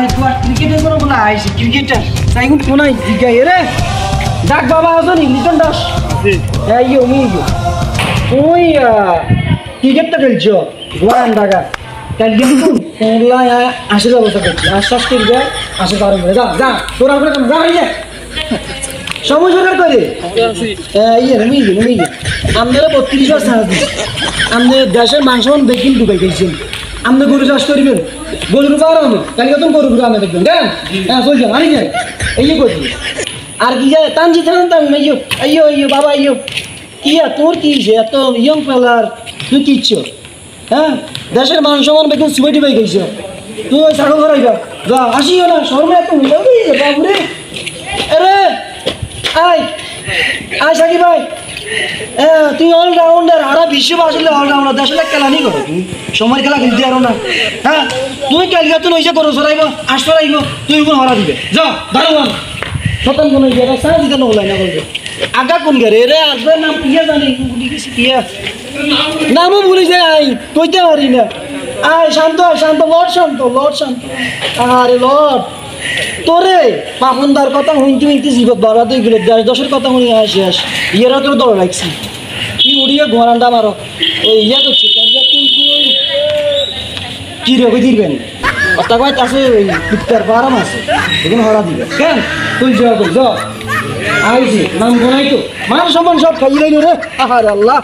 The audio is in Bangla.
তোমার ক্রিকেটের কোনো বলা আইসি ক্রিকেটার তাই কোন জিগাই রে ডাক বাবা আসনি লিটন দাস এই আমি ওই ক্রিকেটটা খেলছো গোয়ান ঢাকা কাল কিন্তু তোমরা আসে ব্যবস্থা করছি আশ্বাস করবে আসে পারো যা যা তোরা করে যা হয়ে সময় সরকার করে আপনারা 32 বার ছাড়া দিন আমাদের দেশের মাংস বেকিং ডুবাই গেছেন আপনি গরু চাষ করবেন গরুর পাওয়ার হবে কালকে তো গরু আমরা দেখবেন হ্যাঁ চলছেন আনি যান এই করছি আর কি যায় টানছি টান আইয়ো আইয়ো আইয়ো বাবা আইয়ো কি তোর কি এত ইয়ং পেলার তুই কি ইচ্ছ হ্যাঁ দেশের মান সম্মান বেকিং সুবাই ডুবাই গেছ তুই ওই ছাগল করাইবা যা আসিও না শর্মা এত বাবুরে আরে আয় আয় সাকি ভাই তুই অলরাউন্ডার আরা বিশ্ব আসলে অলরাউন্ডার দেশে খেলা নি করো তুই সময় খেলা খেলতে আরো না হ্যাঁ তুই কালকে তো নইছে করো সরাইব আসতে রাইব তুই কোন হরা দিবে যা দাঁড়ান শতান কোন জায়গা সারা দিতে নলাই না বলবে আগা কোন গারে রে আসবে নাম কিয়া জানি ভুলি গেছি কিয়া নামও ভুলি যায় আই কইতে পারি না আয় শান্ত লর্ড শান্ত আরে লর্ড তোরে পাপনদার কথা হইতে জীবত বারবার দুই গেলে দশের কথা শুনি শেষ ইয়েরা তোর দৌড় লাগছি কি উড়িয়ে ঘোরান্ডা মারো ওই ইয়া করছি কি রে দিবেন অর্থাৎ আছে ওই পিত্তার বারাম আছে এখন হরা দিবে কেন তুই যাওয়া করি যা আইছি নাম গোনাই তো মান সম্মান সব খাইয়ে রে আহার আল্লাহ